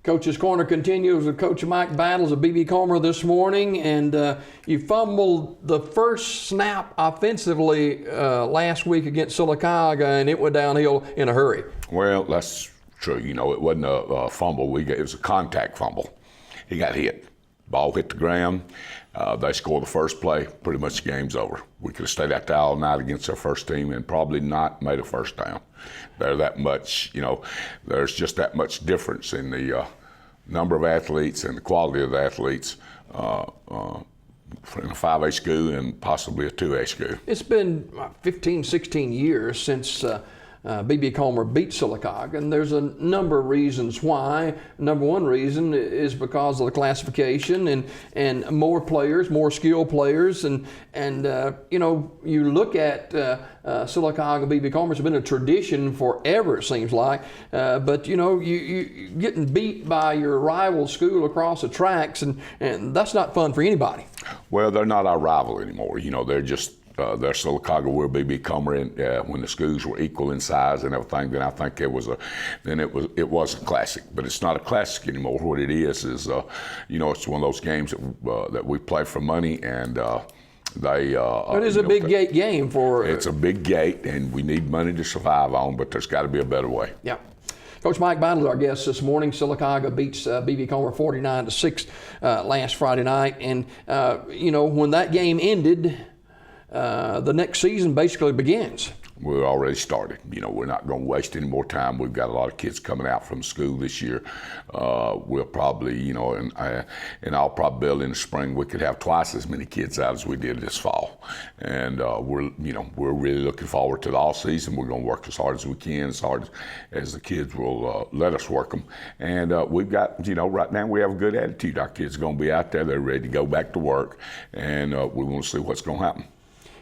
Coach's Corner continues with Coach Mike Battles of BB Comer this morning, and you fumbled the first snap offensively last week against Sylacauga, and it went downhill in a hurry. Well, that's true. You know, it wasn't a fumble. It was a contact fumble. He got hit. Ball hit the ground. They scored the first play. Pretty much the game's over. We could have stayed out there all night against our first team and probably not made a first down. They're that much, you know, there's just that much difference in the number of athletes and the quality of the athletes in a 5A school and possibly a 2A school. It's been 15, 16 years since BB Comer beat Sylacauga, and there's a number of reasons why. Number one reason is because of the classification and more players, more skilled players, and you know, you look at Sylacauga BB Comer's been a tradition forever, it seems like, but you know, you getting beat by your rival school across the tracks, and that's not fun for anybody. Well, they're not our rival anymore. You know, they're just they're Sylacauga, we're BB Comer, and when the schools were equal in size and everything, then I think it was a classic. But it's not a classic anymore. What it is, you know, it's one of those games that we play for money, and they. It is a big gate game for. It's a big gate, and we need money to survive on. But there's got to be a better way. Yeah. Coach Mike Battle is our guest this morning. Sylacauga beats BB Comer 49-6 last Friday night, and you know, when that game ended, the next season basically begins. We're already started. You know, we're not going to waste any more time. We've got a lot of kids coming out from school this year. We'll probably, you know, in all probability in the spring, we could have twice as many kids out as we did this fall. And we're really looking forward to the all season. We're going to work as hard as we can, as hard as the kids will let us work them. And we've got, you know, right now we have a good attitude. Our kids are going to be out there. They're ready to go back to work, and we want to see what's going to happen.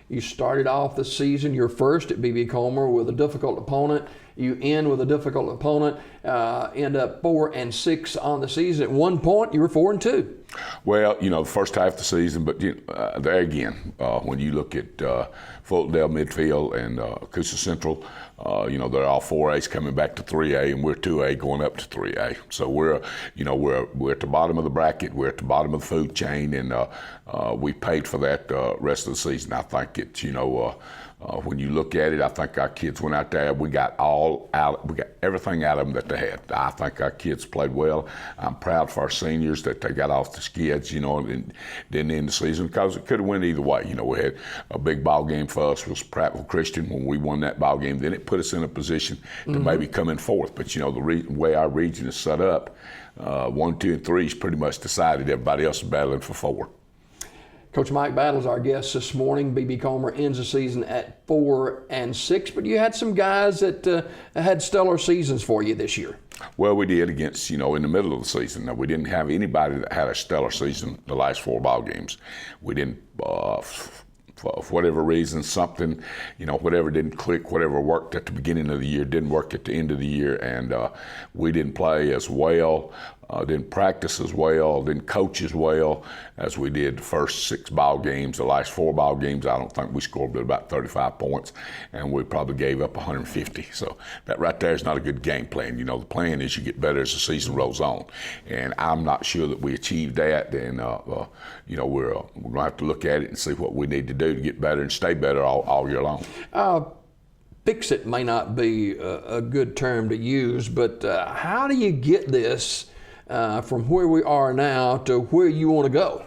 You started off the season, your first at BB Comer, with a difficult opponent. You end with a difficult opponent, end up 4-6 on the season. At one point, you were 4-2. Well, you know, the first half of the season, but there again, when you look at Fultondale Midfield and Coosa Central, you know, they're all 4As coming back to 3A, and we're 2A going up to 3A. So we're at the bottom of the bracket. We're at the bottom of the food chain, and we paid for that rest of the season. I think it's, you know, when you look at it, I think our kids went out there. We got everything out of them that they had. I think our kids played well. I'm proud for our seniors that they got off the skids, you know, and didn't end the season, because it could have went either way. You know, we had a big ball game for us was Prattville Christian when we won that ball game. Then it put us in a position to maybe come in fourth. But you know, the way our region is set up, 1, 2, and 3 is pretty much decided. Everybody else is battling for 4. Coach Mike Battle is our guest this morning. BB Comer ends the season at 4-6, but you had some guys that had stellar seasons for you this year. Well, we did against, you know, in the middle of the season. Now, we didn't have anybody that had a stellar season the last 4 ball games. We didn't, for whatever reason, something, you know, whatever didn't click, whatever worked at the beginning of the year didn't work at the end of the year, and we didn't play as well. Didn't practice as well, didn't coach as well as we did the first 6 ball games. The last 4 ball games, I don't think we scored but about 35 points, and we probably gave up 150. So that right there is not a good game plan. You know, the plan is you get better as the season rolls on, and I'm not sure that we achieved that. And you know, we're going to have to look at it and see what we need to do to get better and stay better all year long. Fix it may not be a good term to use, but how do you get this from where we are now to where you want to go?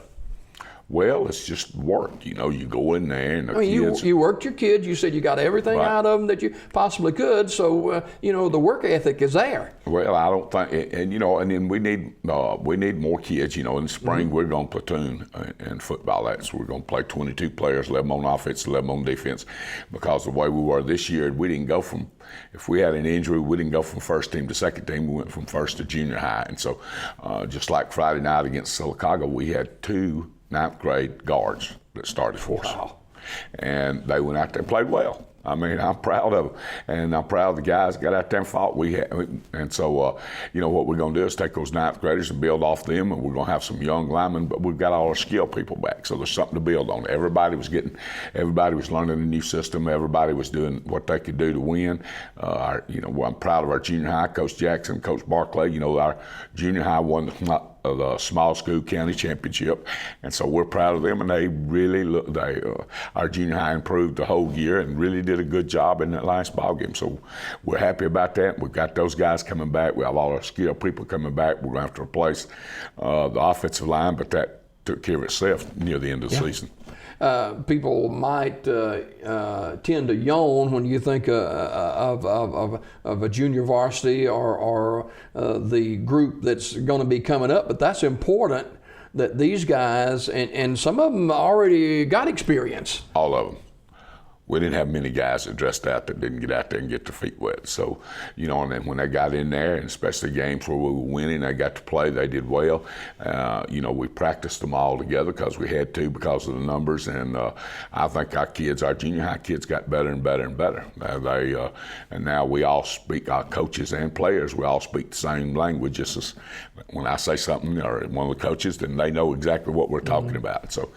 Well, it's just work. You know, you go in there and you worked your kids. You said you got everything out of them that you possibly could. So, you know, the work ethic is there. Well, I don't think, and you know, and then we need more kids. You know, in the spring we're going to platoon in football. So we're going to play 22 players, 11 on offense, 11 on defense, because the way we were this year, we didn't go from, if we had an injury, we didn't go from first team to second team. We went from first to junior high. And so just like Friday night against Sylacauga, we had 2 9th grade guards that started for us. Wow. And they went out there and played well. I mean, I'm proud of them, and I'm proud of the guys that got out there and fought. And so, you know, what we're going to do is take those ninth graders and build off them, and we're going to have some young linemen, but we've got all our skill people back, so there's something to build on. Everybody was learning a new system. Everybody was doing what they could do to win. You know, I'm proud of our junior high, Coach Jackson, Coach Barclay. You know, our junior high won the small school county championship, and so we're proud of them. And they really our junior high improved the whole year and really did a good job in that last ball game. So we're happy about that. We've got those guys coming back. We have all our skilled people coming back. We're going to have to replace the offensive line, but that took care of itself near the end of the season. People might tend to yawn when you think of a junior varsity or the group that's going to be coming up, but that's important that these guys, and some of them already got experience. All of them. We didn't have many guys that dressed out that didn't get out there and get their feet wet. So, you know, and then when they got in there, and especially games where we were winning, they got to play, they did well. You know, we practiced them all together because we had to, because of the numbers. And I think our junior high kids got better and better and better. And now we all speak, our coaches and players, we all speak the same language. Just as when I say something, or one of the coaches, then they know exactly what we're talking about. So,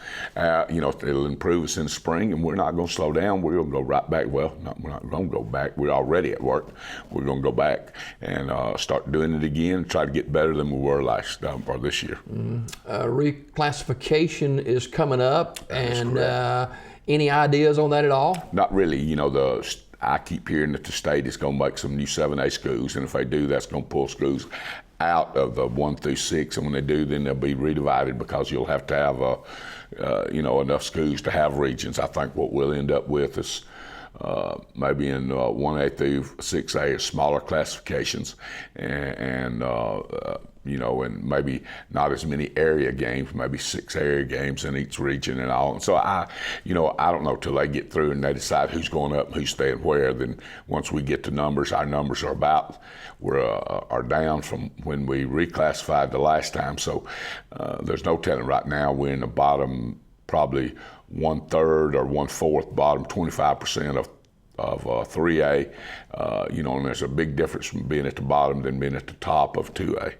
you know, it'll improve us in the spring, and we're not going to slow down. We're going to go right back. Well, we're not going to go back. We're already at work. We're going to go back and start doing it again, try to get better than we were or this year. Reclassification is coming up, and any ideas on that at all? Not really. You know, I keep hearing that the state is going to make some new 7A schools, and if they do, that's going to pull schools out of the 1 through 6, and when they do, then they'll be redivided, because you'll have to have you know, enough schools to have regions. I think what we'll end up with is maybe in 1A through 6A is smaller classifications, and you know, and maybe not as many area games, maybe 6 area games in each region and all. And so you know, I don't know till they get through and they decide who's going up and who's staying where. Then once we get to numbers, our numbers are are down from when we reclassified the last time. So there's no telling right now. We're in the bottom, probably 1/3 or 1/4 bottom, 25% of 3A. You know, and there's a big difference from being at the bottom than being at the top of 2A.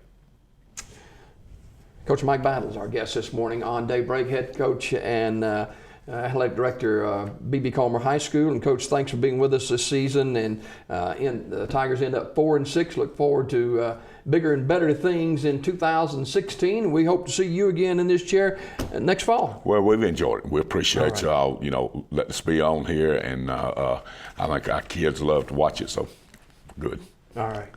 Coach Mike Battles, our guest this morning on Daybreak, head coach and athletic director of B.B. Calmer High School. And Coach, thanks for being with us this season. And the Tigers end up 4-6. Look forward to bigger and better things in 2016. We hope to see you again in this chair next fall. Well, we've enjoyed it. We appreciate y'all, you know, letting us be on here. And I think our kids love to watch it. So good. All right.